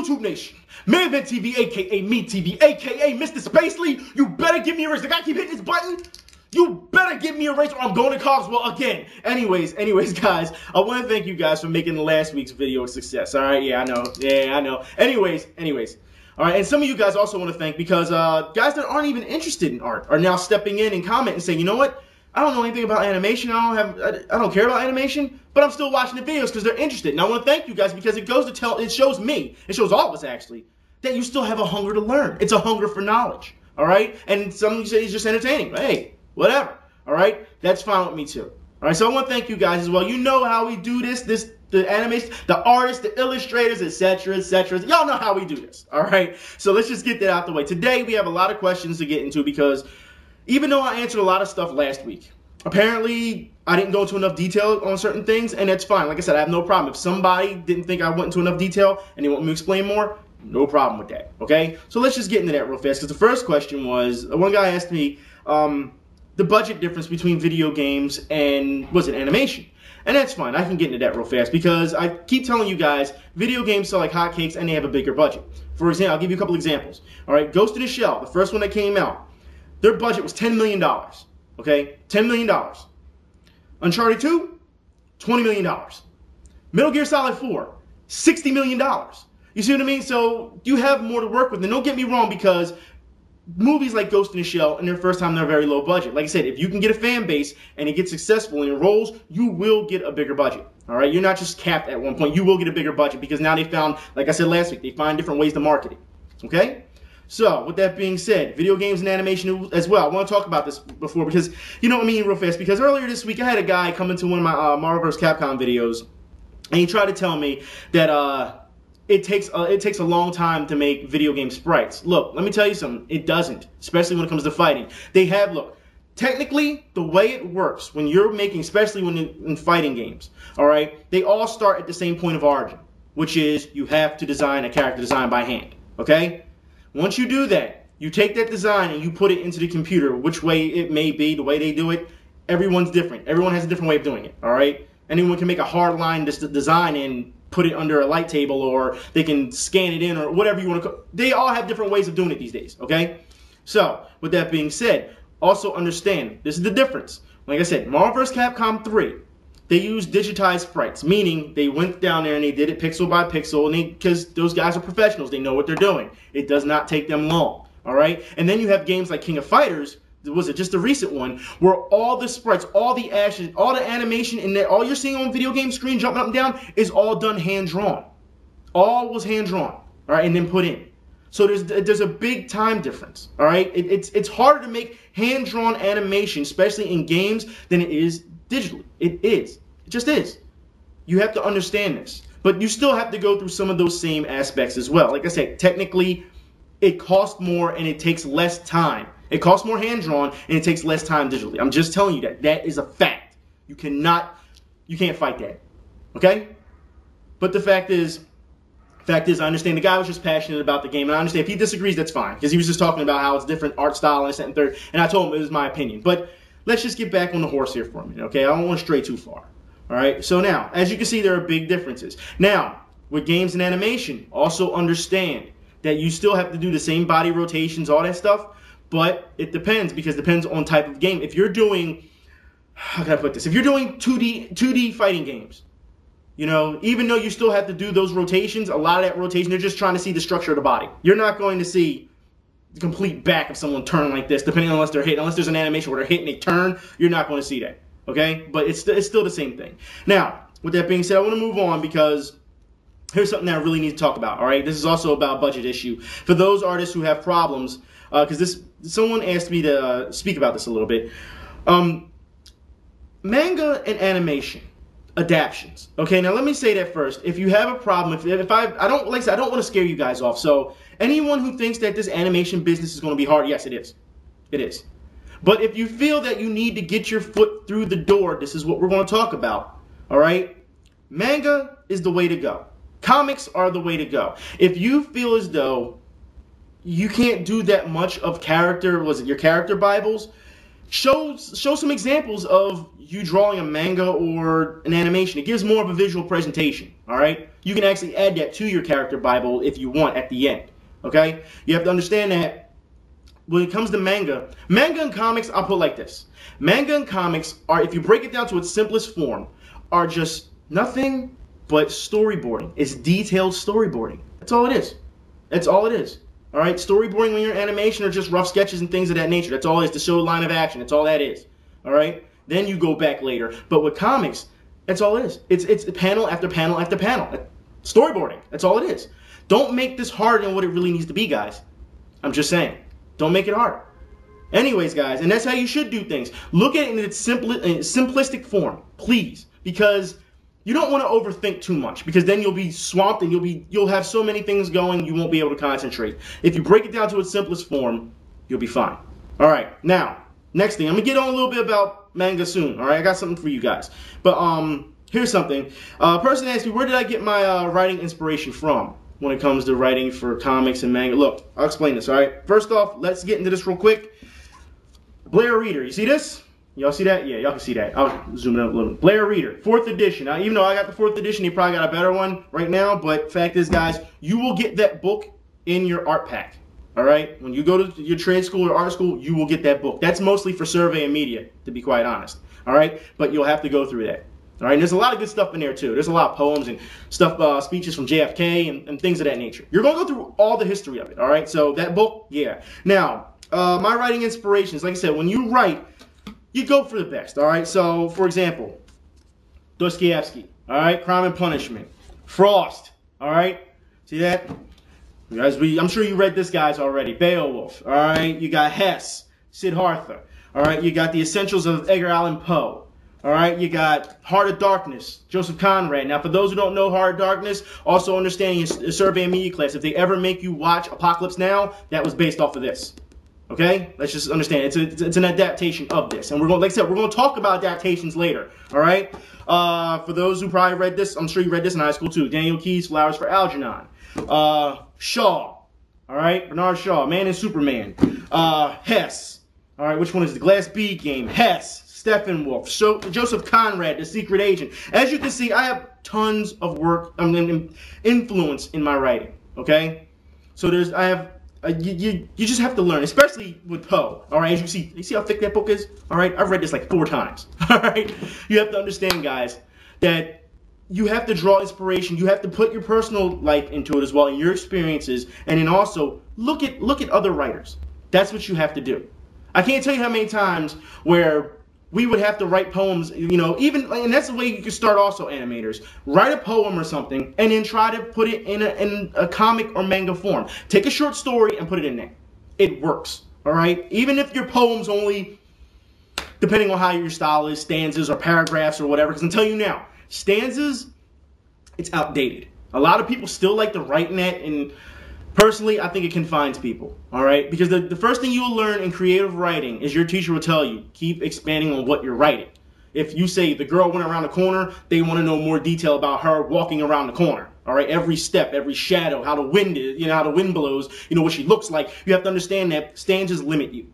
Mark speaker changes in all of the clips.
Speaker 1: YouTube Nation, Manvent TV, aka Me TV, aka Mr. Spacely, you better give me a raise. Like, I keep hitting this button. You better give me a raise or I'm going to Cogswell again. Anyways, guys, I want to thank you guys for making last week's video a success. All right, yeah, I know. Anyways. All right, and some of you guys also want to thank because guys that aren't even interested in art are now stepping in and commenting and saying, you know what? I don't know anything about animation. I don't care about animation, but I'm still watching the videos because they're interested. And I want to thank you guys because it shows me, it shows all of us actually, that you still have a hunger to learn. It's a hunger for knowledge. All right, and some of you say it's just entertaining. Hey, whatever. All right, that's fine with me too. All right, so I want to thank you guys as well. You know how we do the animation, the artists, the illustrators, etc., etc. Y'all know how we do this. All right, so let's just get that out the way. Today we have a lot of questions to get into because even though I answered a lot of stuff last week, apparently I didn't go into enough detail on certain things, and that's fine. Like I said, I have no problem. If somebody didn't think I went into enough detail and they want me to explain more, no problem with that, okay? So let's just get into that real fast, because the first question was, one guy asked me the budget difference between video games and, was it animation? And that's fine. I can get into that real fast, because I keep telling you guys, video games sell like hotcakes and they have a bigger budget. For example, I'll give you a couple examples. All right, Ghost in the Shell, the first one that came out, their budget was $10 million, okay? $10 million. Uncharted 2, $20 million. Metal Gear Solid 4, $60 million. You see what I mean? So you have more to work with. And don't get me wrong, because movies like Ghost in the Shell, in their first time, they're very low budget. Like I said, if you can get a fan base and it gets successful and it rolls, you will get a bigger budget. All right? You're not just capped at one point. You will get a bigger budget because now they found, like I said last week, they find different ways to market it. Okay? So, with that being said, video games and animation as well. I want to talk about this before because, you know what I mean, real fast. Because earlier this week, I had a guy come into one of my Marvel vs. Capcom videos, and he tried to tell me that it takes a long time to make video game sprites. Look, let me tell you something. It doesn't, especially when it comes to fighting. They have, look, technically, the way it works when you're making, especially when in fighting games, all right, they all start at the same point of origin, which is you have to design a character design by hand, okay? Once you do that, you take that design and you put it into the computer, which way it may be, the way they do it, everyone's different. Everyone has a different way of doing it, all right? Anyone can make a hard line design and put it under a light table, or they can scan it in, or whatever you want to call. They all have different ways of doing it these days, okay? So, with that being said, also understand, this is the difference. Like I said, Marvel vs. Capcom 3, they use digitized sprites, meaning they went down there and they did it pixel by pixel, and because those guys are professionals, they know what they're doing. It does not take them long, all right? And then you have games like King of Fighters, was it just a recent one, where all the sprites, all the actions, all the animation, and all you're seeing on video game screen jumping up and down is all done hand-drawn. All was hand-drawn, all right, and then put in. So there's a big time difference, all right? It's harder to make hand-drawn animation, especially in games, than it is digitally. It is. It just is. You have to understand this. But you still have to go through some of those same aspects as well. Like I said, technically, it costs more and it takes less time. It costs more hand-drawn and it takes less time digitally. I'm just telling you that. That is a fact. You can't fight that. Okay? But the fact is, I understand the guy was just passionate about the game, and I understand if he disagrees, that's fine, because he was just talking about how it's different art style and this, that, and third, and I told him it was my opinion. But let's just get back on the horse here for a minute, okay? I don't want to stray too far. All right? So now, as you can see, there are big differences. Now, with games and animation, also understand that you still have to do the same body rotations, all that stuff, but it depends, because it depends on type of game. If you're doing, how can I put this? If you're doing 2D fighting games, you know, even though you still have to do those rotations, a lot of that rotation, they're just trying to see the structure of the body. You're not going to see the complete back of someone turn like this, depending on unless they're hitting. Unless there's an animation where they're hitting, they turn, you're not going to see that, okay? But it's still the same thing. Now, with that being said, I want to move on because here's something that I really need to talk about, all right? This is also about a budget issue. For those artists who have problems, because someone asked me to speak about this a little bit. Manga and animation, adaptions. Okay, now let me say that first. If you have a problem, I don't want to scare you guys off. So anyone who thinks that this animation business is going to be hard, yes, it is. It is. But if you feel that you need to get your foot through the door, this is what we're going to talk about. All right? Manga is the way to go. Comics are the way to go. If you feel as though you can't do that much of your character Bibles, show some examples of you drawing a manga or an animation. It gives more of a visual presentation, all right? you can actually add that to your character Bible if you want at the end. Okay? You have to understand that when it comes to manga and comics, I'll put it like this. Manga and comics are, if you break it down to its simplest form, are just nothing but storyboarding. It's detailed storyboarding. That's all it is. That's all it is. All right? Storyboarding when you're in animation are just rough sketches and things of that nature. That's all it is, to show a line of action. That's all that is. All right? Then you go back later. But with comics, that's all it is. It's panel after panel after panel. Storyboarding. That's all it is. Don't make this harder than what it really needs to be, guys. I'm just saying. Don't make it harder. Anyways, guys, and that's how you should do things. Look at it in its simplistic form, please, because you don't want to overthink too much, because then you'll be swamped and you'll have so many things going you won't be able to concentrate. If you break it down to its simplest form, you'll be fine. All right, now, next thing, I'm gonna get on a little bit about manga soon. All right, I got something for you guys, but here's something. A person asked me, where did I get my writing inspiration from when it comes to writing for comics and manga? Look, I'll explain this. All right, first off, let's get into this real quick. Blair Reader, you see this? Y'all see that? Yeah, y'all can see that. I'll zoom it up a little. Blair Reader, 4th edition. Now, even though I got the 4th edition, you probably got a better one right now, but fact is, guys, you will get that book in your art pack. All right? When you go to your trade school or art school, you will get that book. That's mostly for survey and media, to be quite honest. All right? But you'll have to go through that. All right? And there's a lot of good stuff in there, too. There's a lot of poems and stuff, speeches from JFK and things of that nature. You're going to go through all the history of it. All right? So that book, yeah. Now, my writing inspirations, like I said, when you write, you go for the best, all right? So, for example, Dostoevsky, all right? Crime and Punishment. Frost, all right? See that? You guys, I'm sure you read this guy's already. Beowulf, all right? You got Hess, Siddhartha, all right? You got the Essentials of Edgar Allan Poe, all right? You got Heart of Darkness, Joseph Conrad. Now, for those who don't know Heart of Darkness, also understanding your survey and media class, if they ever make you watch Apocalypse Now, that was based off of this. Okay, let's just understand it's an adaptation of this, and we're going, like I said, we're going to talk about adaptations later. All right. For those who probably read this, I'm sure you read this in high school too. Daniel Keyes' Flowers for Algernon. Shaw. All right, Bernard Shaw, Man and Superman. Hess. All right, which one is the Glass Bead Game? Hess. Steppenwolf. So Joseph Conrad, The Secret Agent. As you can see, I have tons of work, influence in my writing. Okay, so you just have to learn, especially with Poe. All right, as you see how thick that book is? All right, I've read this like 4 times. All right, you have to understand, guys, that you have to draw inspiration. You have to put your personal life into it as well, and your experiences, and then also look at other writers. That's what you have to do. I can't tell you how many times where we would have to write poems, you know, and that's the way you can start also, animators. Write a poem or something, and then try to put it in a comic or manga form. Take a short story and put it in there. It works, all right? Even if your poem's only, depending on how your style is, stanzas or paragraphs or whatever, because I'm telling you now, stanzas, it's outdated. A lot of people still like to write in that, and personally, I think it confines people, all right? Because the first thing you will learn in creative writing is your teacher will tell you, keep expanding on what you're writing. If you say the girl went around the corner, they want to know more detail about her walking around the corner, all right? Every step, every shadow, how the wind is, you know, how the wind blows, you know, what she looks like. You have to understand that stanzas limit you.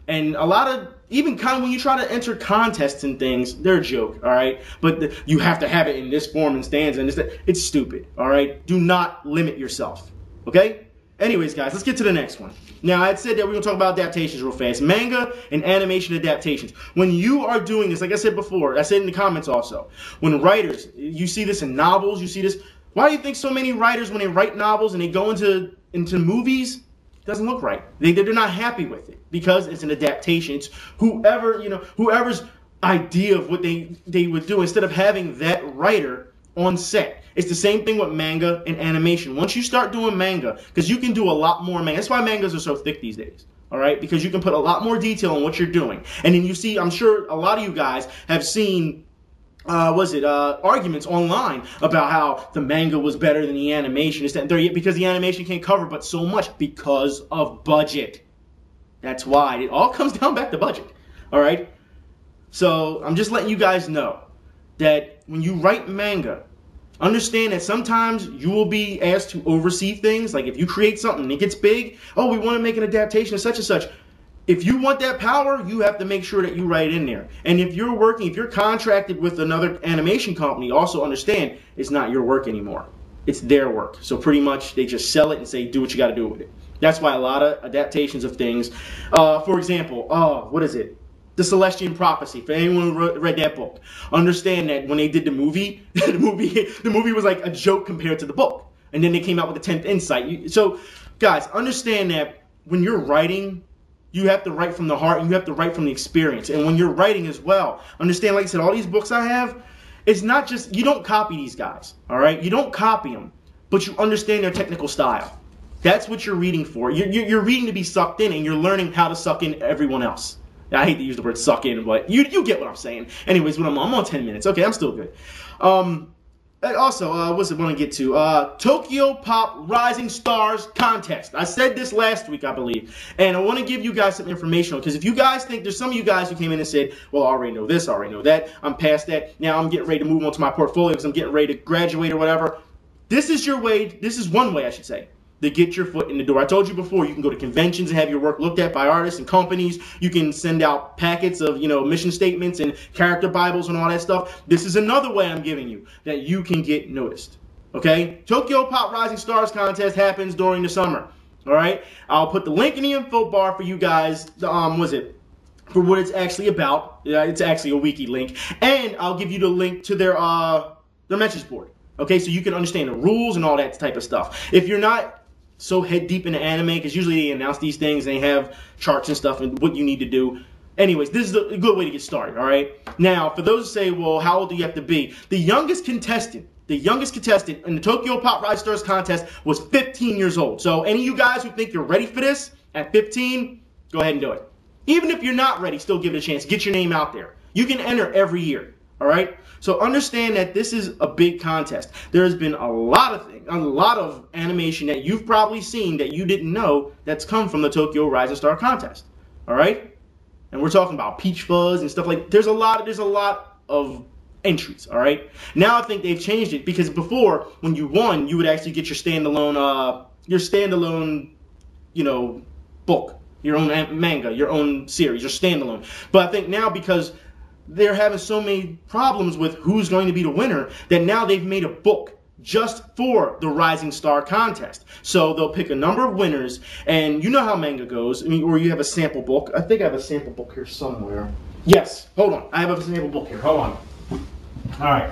Speaker 1: And a lot of, even kind of when you try to enter contests and things, they're a joke, all right? But you have to have it in this form and stanza, and it's stupid, all right? Do not limit yourself. Okay? Anyways, guys, let's get to the next one. Now, I had said that we're going to talk about adaptations real fast. Manga and animation adaptations. When you are doing this, like I said before, I said in the comments also, when writers, you see this in novels, you see this. Why do you think so many writers, when they write novels and they go into movies, it doesn't look right? They're not happy with it because it's an adaptation. It's whoever's idea of what they would do instead of having that writer on set. It's the same thing with manga and animation. Once you start doing manga, because you can do a lot more manga. That's why mangas are so thick these days. All right? Because you can put a lot more detail on what you're doing. And then you see, I'm sure a lot of you guys have seen, arguments online about how the manga was better than the animation. Because the animation can't cover but so much because of budget. That's why. It all comes down back to budget. All right? So I'm just letting you guys know that when you write manga, understand that sometimes you will be asked to oversee things. Like if you create something and it gets big, oh, we want to make an adaptation of such and such. If you want that power, you have to make sure that you write it in there. And if you're contracted with another animation company, also understand it's not your work anymore. It's their work. So pretty much they just sell it and say, do what you got to do with it. That's why a lot of adaptations of things, for example, what is it? The Celestian Prophecy. For anyone who read that book, understand that when they did the movie, the movie was like a joke compared to the book. And then they came out with the 10th Insight. So, guys, understand that when you're writing, you have to write from the heart and you have to write from the experience. And when you're writing as well, understand, like I said, all these books I have, it's not just, you don't copy these guys, all right? You don't copy them, but you understand their technical style. That's what you're reading for. You're reading to be sucked in, and you're learning how to suck in everyone else. I hate to use the word suck in, but you get what I'm saying. Anyways, I'm on 10 minutes. Okay, I'm still good. Also, what's it want to get to? Toyko Pop Rising Stars Contest. I said this last week, I believe. And I want to give you guys some information. Because if you guys think, there's some of you guys who came in and said, well, I already know this, I already know that. I'm past that. Now I'm getting ready to move on to my portfolio because I'm getting ready to graduate or whatever. This is your way, this is one way, I should say, to get your foot in the door. I told you before, you can go to conventions and have your work looked at by artists and companies. You can send out packets of, mission statements and character Bibles and all that stuff. This is another way I'm giving you that you can get noticed. Okay? Toyko Pop Rising Stars Contest happens during the summer. All right? I'll put the link in the info bar for you guys. For what it's actually about. It's actually a wiki link. And I'll give you the link to their message board. Okay? So you can understand the rules and all that type of stuff. If you're not so head deep into anime, because usually they announce these things and they have charts and stuff and what you need to do. Anyways, this is a good way to get started, all right? Now, for those who say, well, how old do you have to be? The youngest contestant in the Toyko Pop Rising Stars Contest was 15 years old. So any of you guys who think you're ready for this at 15, go ahead and do it. Even if you're not ready, still give it a chance. Get your name out there. You can enter every year, all right? So understand that this is a big contest. There has been a lot of animation that you've probably seen that you didn't know that's come from the Toyko Rising Star Contest. All right? And we're talking about Peach Fuzz and stuff like that. There's a lot of entries, all right? Now I think they've changed it because before, when you won, you would actually get your standalone book, your own manga, your own series, your standalone. But I think now because they're having so many problems with who's going to be the winner that now they've made a book just for the Rising Star Contest. So they'll pick a number of winners, and you know how manga goes. I mean, or you have a sample book. I think I have a sample book here somewhere. Yes, hold on. I have a sample book here. Hold on. All right.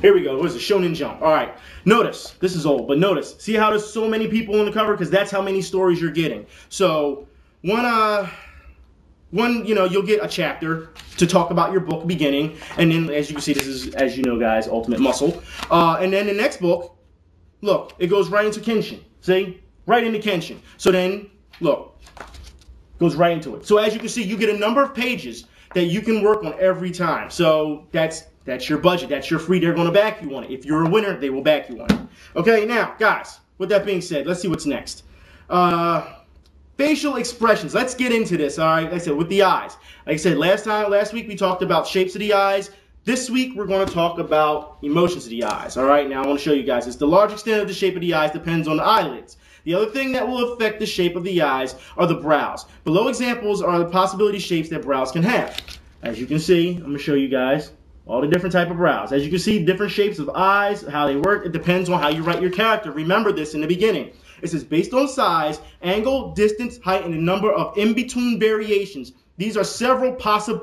Speaker 1: Here we go. What is it? Shonen Jump. All right. Notice. This is old, but notice. See how there's so many people on the cover? Because that's how many stories you're getting. So, you'll get a chapter to talk about your book beginning, and then as you can see, this is, as you know guys, Ultimate Muscle. And then the next book, look, it goes right into Kenshin. See? Right into Kenshin. So then, look, goes right into it. So as you can see, you get a number of pages that you can work on every time. So that's your budget. That's your free. They're going to back you on it. If you're a winner, they will back you on it. Okay, now, guys, with that being said, let's see what's next. Facial expressions. Let's get into this, all right? Like I said, with the eyes. Like I said, last week we talked about shapes of the eyes. This week we're going to talk about emotions of the eyes, all right? Now I want to show you guys this. The large extent of the shape of the eyes depends on the eyelids. The other thing that will affect the shape of the eyes are the brows. Below examples are the possibility shapes that brows can have. As you can see, I'm going to show you guys all the different type of brows. As you can see, different shapes of eyes, how they work. It depends on how you write your character. Remember this in the beginning. It says based on size, angle, distance, height, and the number of in-between variations. These are several possible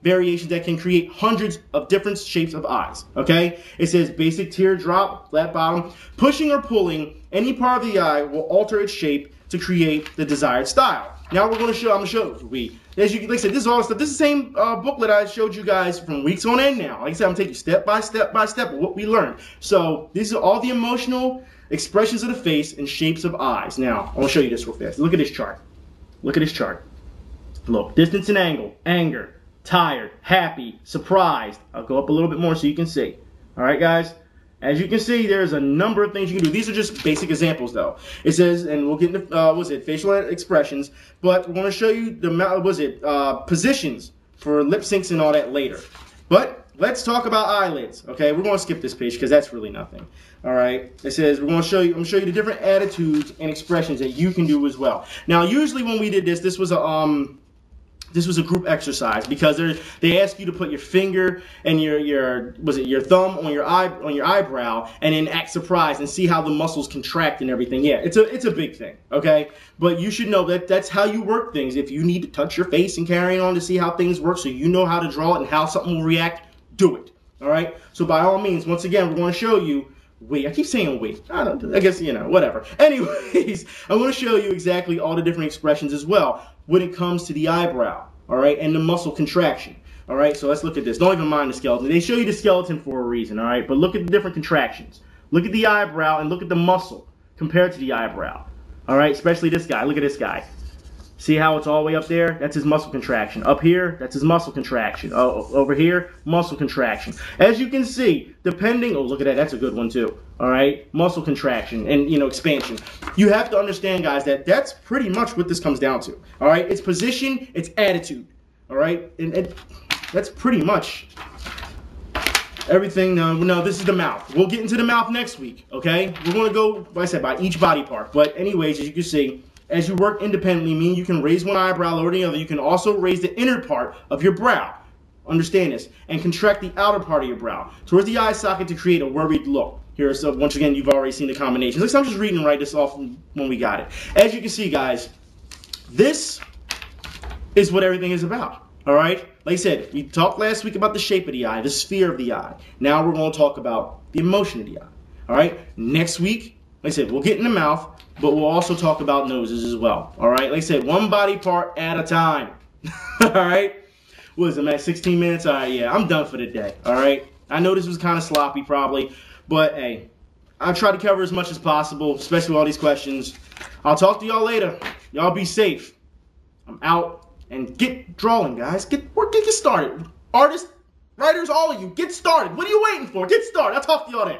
Speaker 1: variations that can create hundreds of different shapes of eyes. Okay? It says basic teardrop, flat bottom. Pushing or pulling any part of the eye will alter its shape to create the desired style. Now I'm going to show like I said, this is all stuff. This is the same booklet I showed you guys from weeks on end now. Like I said, I'm taking you step by step of what we learned. So these are all the emotional expressions of the face and shapes of eyes. Now, I want to show you this real fast. Look at this chart. Look at this chart. Look, distance and angle, anger, tired, happy, surprised. I'll go up a little bit more so you can see. All right, guys? As you can see, there's a number of things you can do. These are just basic examples, though. It says, and we'll get into, facial expressions, but we're going to show you the, positions for lip syncs and all that later. But let's talk about eyelids, okay? We're going to skip this page because that's really nothing. All right? It says, I'm going to show you the different attitudes and expressions that you can do as well. Now, usually when we did this, this was this was a group exercise because they ask you to put your finger and your thumb on your eyebrow and then act surprised and see how the muscles contract and everything. Yeah, it's a big thing, okay? But you should know that that's how you work things. If you need to touch your face and carry on to see how things work so you know how to draw it and how something will react, do it. All right? So by all means, once again, we're going to show you. Wait, I keep saying wait. I guess, whatever. Anyways, I'm going to show you exactly all the different expressions as well when it comes to the eyebrow, all right, and the muscle contraction. All right, so let's look at this. Don't even mind the skeleton. They show you the skeleton for a reason, all right? But look at the different contractions. Look at the eyebrow and look at the muscle compared to the eyebrow. All right, especially this guy. Look at this guy. See how it's all the way up there? That's his muscle contraction. Up here, that's his muscle contraction. Oh, over here, muscle contraction. As you can see, depending... Oh, look at that. That's a good one, too. All right? Muscle contraction and, expansion. You have to understand, guys, that that's pretty much what this comes down to. All right? It's position, it's attitude. All right? And that's pretty much everything. No, this is the mouth. We'll get into the mouth next week, okay? We're going to go, like I said, by each body part. But anyways, as you can see... As you work independently, meaning you can raise one eyebrow lower than the other, you can also raise the inner part of your brow. Understand this. And contract the outer part of your brow towards the eye socket to create a worried look. Here, so once again, you've already seen the combinations. Looks, I'm just reading right this off when we got it. As you can see, guys, this is what everything is about. All right? Like I said, we talked last week about the shape of the eye, the sphere of the eye. Now we're going to talk about the emotion of the eye. All right? Next week, like I said, we'll get in the mouth. But we'll also talk about noses as well. All right? Like I said, one body part at a time. All right? What is it, man? 16 minutes? All right, yeah. I'm done for the day. All right? I know this was kind of sloppy probably. But, hey, I tried to cover as much as possible, especially with all these questions. I'll talk to y'all later. Y'all be safe. I'm out. And get drawing, guys. Get started. Artists, writers, all of you, get started. What are you waiting for? Get started. I'll talk to y'all then.